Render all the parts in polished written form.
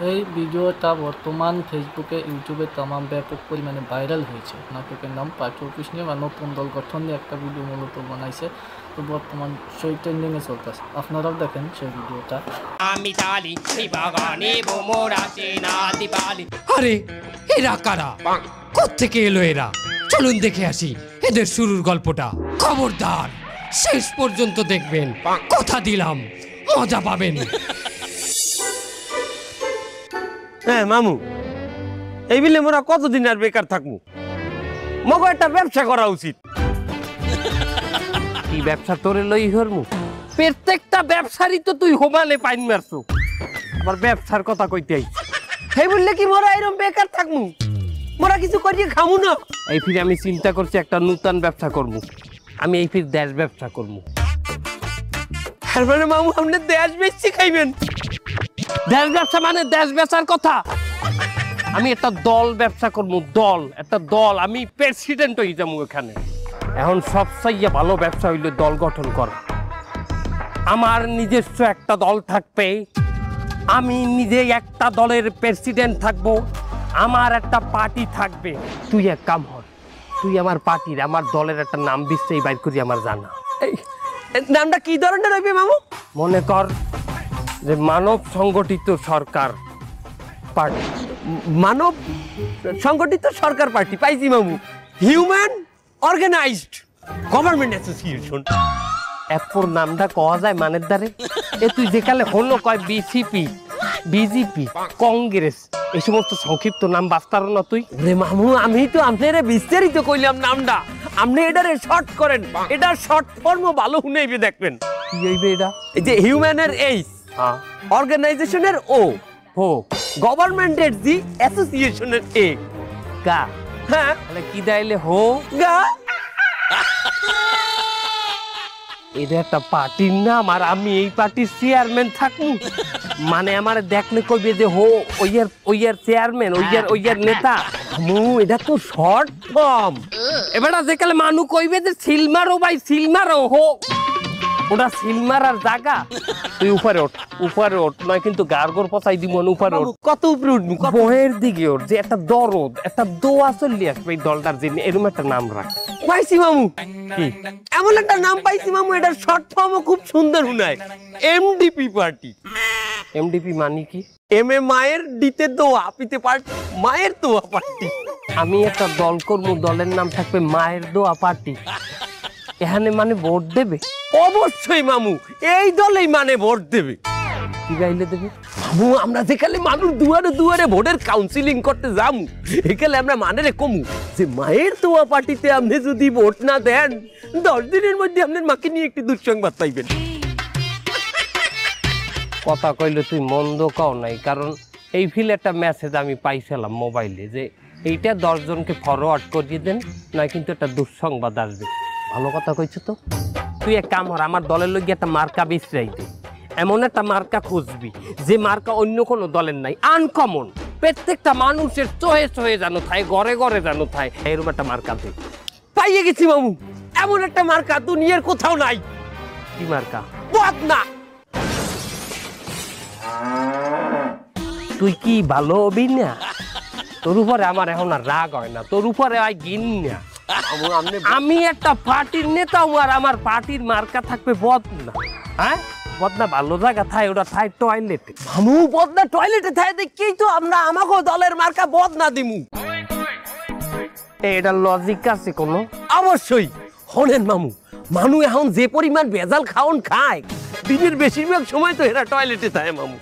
এই ভিডিওটা বর্তমান ফেসবুকে ইউটিউবে তামাম ব্যাপক পরিমাণে ভাইরাল হয়েছে। নাটকের নাম পার্ট 24 নিয়ে বা নতুন দল গঠন নিয়ে একটা ভিডিও মূলত বানাইছে, তো বর্তমান সেই ট্রেন্ডিংয়ে চলতেছে। আপনারাও দেখেন সেই ভিডিওটা। আরে এরা কারা, কোত্থেকে এলো এরা? চলুন দেখে আসি এদের শুরুর গল্পটা। খবরদার শেষ পর্যন্ত দেখবেন, কথা দিলাম মজা পাবেন। হ্যাঁ মামু, এই বিলে মোরা কতদিন আর বেকার থাকবো? মগো একটা ব্যবসা করা উচিত। কি ব্যবসা তোরে লই হরমু? প্রত্যেকটা ব্যবসারই তো তুই হোমালে পাইন মারছো, আবার ব্যবসার কথা কইতে আইছি। সেই বললে কি মোরা এরকম বেকার থাকবো? মোরা কিছু করিয়ে খামু না। এই ফিরে আমি চিন্তা করছি একটা নতুন ব্যবসা করবো। আমি এই ফির দেশ ব্যবসা করবো। আর মানে মামু আপনি দেশ বেচছি খাইবেন? দেশ ব্যবসা মানে দেশ বেচার কথা। আমি একটা দল ব্যবসা করবো, দল, একটা দল। আমি প্রেসিডেন্ট হয়ে যাবো এখানে। এখন সবচেয়ে ভালো ব্যবসা হইলে দল গঠন করা। আমার নিজস্ব একটা দল থাকবে, আমি নিজে একটা দলের প্রেসিডেন্ট থাকবো, আমার একটা পার্টি থাকবে। তুই এক কাম কর, তুই আমার পার্টির, আমার দলের একটা নাম দিচ্ছেই বাইর করি আমার জানা। এই নামটা কি ধরনের হইবে মামু? মনে কর যে মানব সংগঠিত সরকার পার্টি। মানব সংগঠিত সরকার পার্টি পাইছি মামু। Human organised government association. এরপর নামটা কওয়া যায় মানের দ্বারে। এ তুই যেকালে হলো কয় বিসিপি, বিজেপি, কংগ্রেস, এই সমস্ত সংক্ষিপ্ত নাম বাস্তার না তুই? রে মামু, আমি তো আপনারে বিস্তারিত কইলাম নামটা, আপনি এটারে শর্ট করেন। এটা শর্ট ফর্ম ভালো শুনেইবে দেখবেন। কি হইবে এটা? এই যে হিউম্যানের এইচ, অর্গানাইজেশনের ও, হো, গভর্নমেন্টের জি, অ্যাসোসিয়েশনের এ, গা। হ্যাঁ, তাহলে কি দাইলে হো গা। এটা একটা পার্টির নাম, আর আমি এই পার্টির চেয়ারম্যান থাকবো। মানে আমার দেখলে কইবে যে হো ওইয়ার চেয়ারম্যান, ওইয়ার নেতা। এটা তো শর্ট ফর্ম। এবার যেকালে মানু কইবে যে সিলমারো ভাই, সিলমারো হো, ওটা সিলমারার জায়গা। তুই উপরে ওঠ, উপরে ওঠ, নয় কিন্তু গার্গর পচাই দিব। উপরে ওঠ। কত উপরে উঠবি? বহের দিকে ওঠ, যে একটা দরদ, একটা দোয়া চলি আসবে এই দলটার জন্য। এরকম একটা নাম রাখ। পাইছি মামু, কি এমন একটা নাম পাইছি মামু, এটা শর্ট ফর্মও খুব সুন্দর শুনায়। MDP party. এমডিপি মানে কি? এম এ মায়ের, ডিতে দোয়া, পিতে পার্টি, মায়ের দোয়া পার্টি। আমি একটা দল করবো, দলের নাম থাকবে মায়ের দোয়া পার্টি। এখানে মানে ভোট দেবে? অবশ্যই মামু, এই দলেই মানে ভোট দেবে। কি গাইলে দেবে মামু? আমরা যেখানে মানুষ দুয়ারে দুয়ারে ভোটের কাউন্সিলিং করতে যাবো, এখানে আমরা মানে রে কমু যে মায়ের দোয়া পার্টিতে আপনি যদি ভোট না দেন, 10 দিনের মধ্যে আপনার মাকে নিয়ে একটি দুঃসংবাদ পাইবেন। কথা কইলে তুই মন্দ কও নাই, কারণ এই ফিল একটা মেসেজ আমি পাইছিলাম মোবাইলে, যে এইটা 10 জনকে ফরওয়ার্ড করিয়ে দেন, নয় কিন্তু একটা দুঃসংবাদ আসবে। ভালো কথা কইছো তো। তুই এক কাম কর, আমার দলের লোক একটা মার্কা বিছরাই দে। এমন একটা মার্কা খুঁজবি যে মার্কা অন্য কোনো দলের নাই, আনকমন, প্রত্যেকটা মানুষের চোহে চোহে জানো থায়, ঘরে ঘরে জানো থায়, এরকম একটা মার্কা দে। পাইয়ে গেছি মামু, এমন একটা মার্কা দুনিয়ার কোথাও নাই। কি মার্কা? বদনা। তুই কি ভালো হবি না? তোর উপরে আমার এখন আর রাগ হয় না, তোর উপরে হয় ঘিন না। আমি একটা পার্টির নেতা, আর আমার পার্টির মার্কা থাকবে বদনা। হ্যাঁ, বদনা ভালো জায়গা থাই, ওটা থাই টয়লেটে। মামু বদনা টয়লেটে থাই দেখেই তো আমরা আমাকে দলের মার্কা বদনা দিমু। এটা লজিক আছে কোনো? অবশ্যই। হলেন মামু, মানুষ এখন যে পরিমাণ ভেজাল খাওন খায়, দিনের বেশিরভাগ সময় তো এরা টয়লেটে থাকে মামু।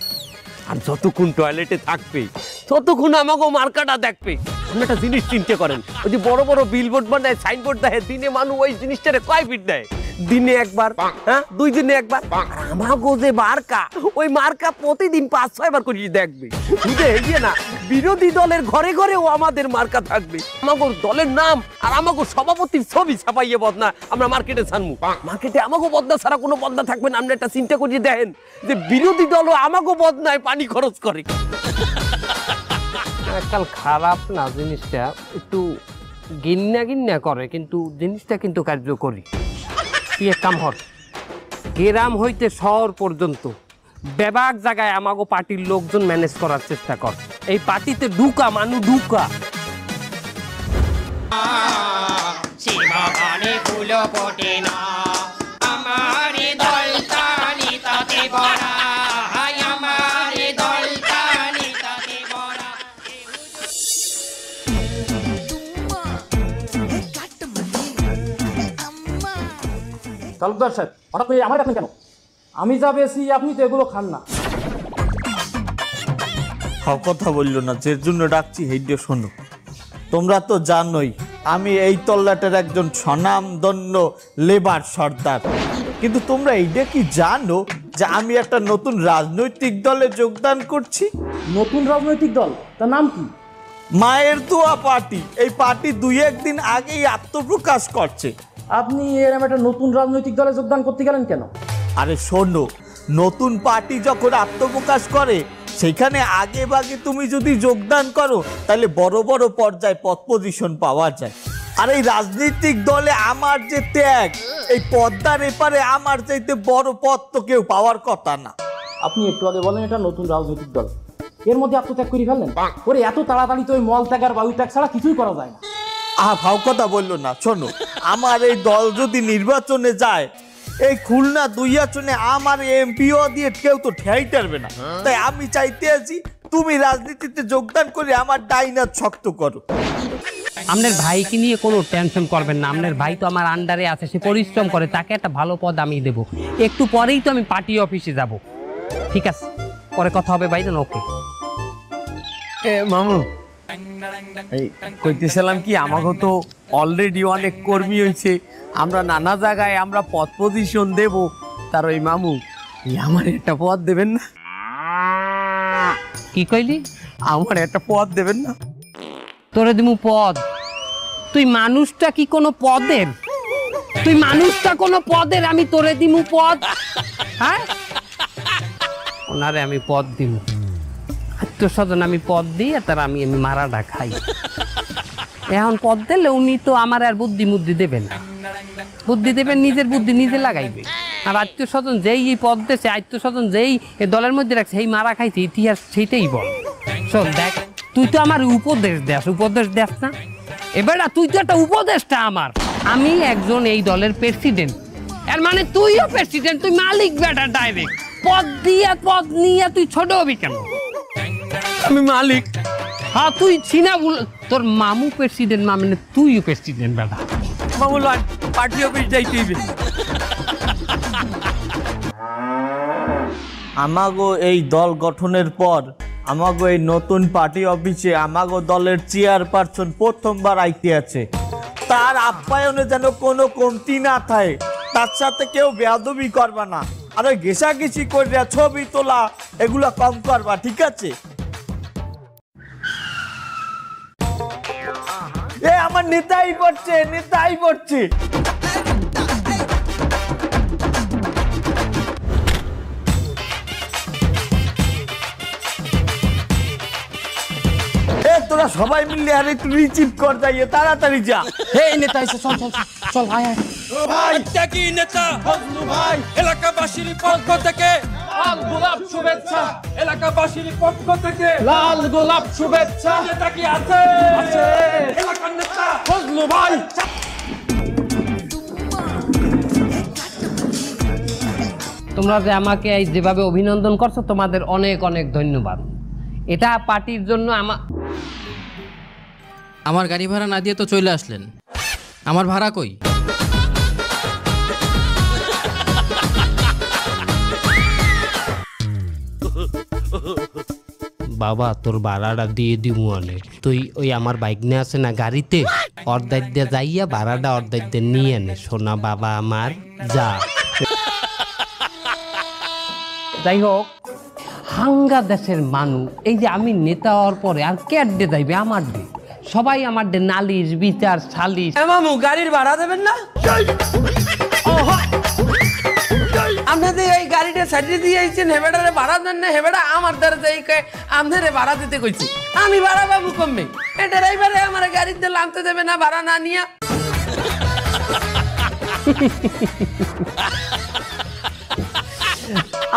আর যতক্ষণ টয়লেটে থাকবে ততক্ষণ আমাকে মার্কাটা দেখবে। আপনি একটা জিনিস চিন্তা করেন, ওই যে বড় বড় বিলবোর্ড বানায়, সাইনবোর্ড দেয়, দিনে মানুষ ওই জিনিসটারে কয় ফিট দেয়? দিনে একবার, হ্যাঁ 2 দিনে একবার। আমাকে যে মার্কা, ওই মার্কা প্রতিদিন 5-6 বার করে দেখবে। বুঝে গিয়ে না, বিরোধী দলের ঘরে ঘরেও আমাদের মার্কা থাকবে। আমাকে দলের নাম আর আমাকে সভাপতির ছবি ছাপাইয়ে বদনা আমরা মার্কেটে ছাড়বো। মার্কেটে আমাকে বদনা ছাড়া কোনো বদনা থাকবে না। আপনি একটা চিন্তা করিয়ে দেখেন যে বিরোধী দলও আমাকে বদনায় পানি খরচ করে। এককাল খারাপ না জিনিসটা, একটু গিন্না গিন্না করে, কিন্তু জিনিসটা কিন্তু কার্যকরী। কি এক কাম হর, গ্রাম হইতে শহর পর্যন্ত বেবাক জায়গায় আমাগো পার্টির লোকজন ম্যানেজ করার চেষ্টা কর। এই পার্টিতে ঢুকা মানু ঢুকা। শিবগানে ফুল ফোটে না, আমার দলতানি তাতে ভরা, হায় আমার দলতানি তাতে ভরা। তালুকদার সাহেব, হঠাৎ করে আমার ডাকলেন কেন? আমি যা বেশি আপনি তো এগুলো খান না। কথা বললো না, যে জন্য ডাকছি হেইডে শোনো। তোমরা তো জানোই আমি এই তল্লাটের একজন স্বনামধন্য লেবার সর্দার, কিন্তু তোমরা এইটা কি জানো যে আমি একটা নতুন রাজনৈতিক দলে যোগদান করছি? নতুন রাজনৈতিক দল, তার নাম কি? মায়ের দোয়া পার্টি। এই পার্টি 2-1 দিন আগেই আত্মপ্রকাশ করছে। আপনি এরকম একটা নতুন রাজনৈতিক দলে যোগদান করতে গেলেন কেন? আরে শোনো, নতুন পার্টি যখন আত্মপ্রকাশ করে সেখানে আগে ভাগে তুমি যদি যোগদান করো তাহলে বড় বড় পর্যায়ে পদ পজিশন পাওয়া যায়। আর এই রাজনৈতিক দলে আমার যে ত্যাগ, এই পদ্মার এপারে আমার চাইতে বড় পদ তো কেউ পাওয়ার কথা না। আপনি একটু আগে বলেন এটা নতুন রাজনৈতিক দল, এর মধ্যে আত্মত্যাগ করে ফেললেন? ওরে এত তাড়াতাড়ি তো ওই মল ত্যাগ আর বায়ু ত্যাগ ছাড়া কিছুই করা যায় না। ভাও কথা বললো না। শোনো, আমার এই দল যদি নির্বাচনে যায়, এই খুলনা 2 আসনে আমার এমপিও দিয়ে কেউ তো ঠেই টারবে না। তাই আমি চাইতে আছি তুমি রাজনীতিতে যোগদান করে আমার ডাইনাত শক্ত করো। আপনার ভাইকে নিয়ে কোনো টেনশন করবেন না, আপনার ভাই তো আমার আন্ডারে আছে, সে পরিশ্রম করে, তাকে একটা ভালো পদ আমি দেব। একটু পরেই তো আমি পার্টি অফিসে যাব। ঠিক আছে, পরে কথা হবে ভাইজান। ওকে মামু, এই কইতেছিলাম কি, আমাকে তো অলরেডি অনেক কর্মী হয়েছে, আমরা নানা জায়গায় আমরা পদ পজিশন দেব। তার ওই মামু আমার একটা পদ দেবেন না? কি কইলি? আমার একটা পদ দেবেন না? তোরে দিমু পদ? তুই মানুষটা কি কোনো পদের? তুই মানুষটা কোনো পদের? আমি তোরে দিমু পদ? হ্যাঁ, ওনারে আমি পদ দিমু। আত্মস্বজন আমি পদ দিই, আর তার আমি মারাটা খাই। এখন পদ দিলে উনি তো আমার আর বুদ্ধি মুদ্ধি দেবেন না। বুদ্ধি দেবেন, নিজের বুদ্ধি নিজে লাগাইবে। আর আত্মীয়স্বজন যেই এই পদ দিয়েছে, আত্মীয়স্বজন যেই এই দলের মধ্যে রাখছে, সেই মারা খাইছে, ইতিহাস সেইটাই বল। শোন দেখ, তুই তো আমার উপদেশ দেস না? এবার তুই তো একটা উপদেশটা আমার। আমি একজন এই দলের প্রেসিডেন্ট, এর মানে তুইও প্রেসিডেন্ট, তুই মালিক বেটা ডাইরেক্ট। পদ পদ নিয়ে তুই ছোট হবি কেন? আমি মালিক। হ্যাঁ তুই ছিনা, তোর মামু প্রেসিডেন্ট, মানে তুইও প্রেসিডেন্ট বেটা। মামু পার্টি অফিস যাইতে হইবে। আমাগো এই দল গঠনের পর আমাগো এই নতুন পার্টি অফিসে আমাগো দলের চেয়ারপারসন প্রথমবার আইতে আছে। তার আপ্যায়নে যেন কোনো কমতি না থাকে, তার সাথে কেউ বেয়াদবি করবা না। আরে ঘেঁষাঘেঁষি করিয়া ছবি তোলা এগুলা কম করবা, ঠিক আছে? এ আমার নেতাই পড়ছে। তোরা সবাই মিলে আর একটু রিচিভ কর, যাইয়ে তাড়াতাড়ি যা। এই নেতা এসে, চল চল চল, আয় আয়। ভাই ত্যাগী নেতা ফজলু ভাই, এলাকাবাসীর পক্ষ থেকে লাল গোলাপ শুভেচ্ছা। এলাকাবাসীর পক্ষ থেকে লাল গোলাপ শুভেচ্ছা। নেতা কি আছে? এলাকার নেতা ফজলু ভাই। তোমরা যে আমাকে এই যেভাবে অভিনন্দন করছো, তোমাদের অনেক অনেক ধন্যবাদ। এটা পার্টির জন্য আমার গাড়ি ভাড়া না দিয়ে তো চলে আসলেন, আমার ভাড়া কই? বাবা তোর ভাড়াটা দিয়ে দিবো অনেক। তুই ওই আমার বাইক নিয়ে আসে না গাড়িতে, অর্ধেক দিয়ে যাইয়া ভাড়াটা অর্ধেক দিয়ে নিয়ে নে। শোনা বাবা আমার, যা। যাই হোক, হাঙ্গা দেশের মানুষ, এই যে আমি নেতা হওয়ার পরে আর কে ডে যাইবে আমার ডে? সবাই আমার ডে নালিশ বিচার সালিশ। মামু গাড়ির ভাড়া দেবেন না? আপনাদের এই গাড়িটা সাইডে দিয়ে আইছেন, হেবেটারে ভাড়া দেন না? হেবেটা আমার দ্বারা যাই আপনাদের ভাড়া দিতে কইছি, আমি ভাড়া বাবু কমবে। এ ড্রাইভারে আমার গাড়িতে নামতে দেবে না ভাড়া না নিয়া।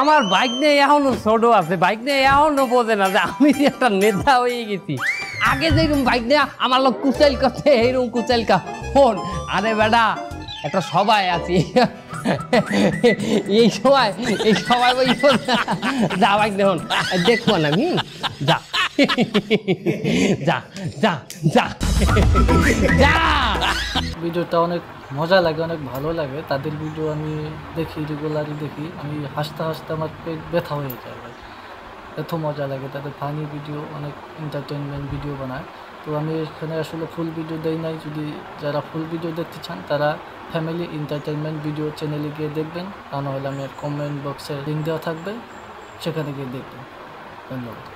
আমার বাইক নিয়ে এখনো ছোট আছে, বাইক নিয়ে এখনো বোঝে না যে আমি যে একটা নেতা হয়ে গেছি। আগে যেরকম বাইক নিয়ে আমার লোক কুচাইল করতে এইরকম কুচাইল কা ফোন। আরে বেটা একটা সবাই আছি, এই সবাই ওই যা বাইক দেখুন দেখবো না আমি, যা যা যা যা যা। ভিডিওটা অনেক মজা লাগে, অনেক ভালো লাগে। তাদের ভিডিও আমি দেখি, রেগুলারই দেখি। আমি হাসতে হাসতে আমার পেট ব্যথা হয়ে যায় ভাই, এত মজা লাগে। তাদের ফানি ভিডিও, অনেক এন্টারটেনমেন্ট ভিডিও বানায়। তো আমি এখানে আসলে ফুল ভিডিও দেই নাই। যদি যারা ফুল ভিডিও দেখতে চান তারা ফ্যামিলি এন্টারটেনমেন্ট ভিডিও চ্যানেলে গিয়ে দেখবেন, তা নাহলে আমি কমেন্ট বক্সে লিঙ্ক দেওয়া থাকবে, সেখানে গিয়ে দেখবেন। ধন্যবাদ।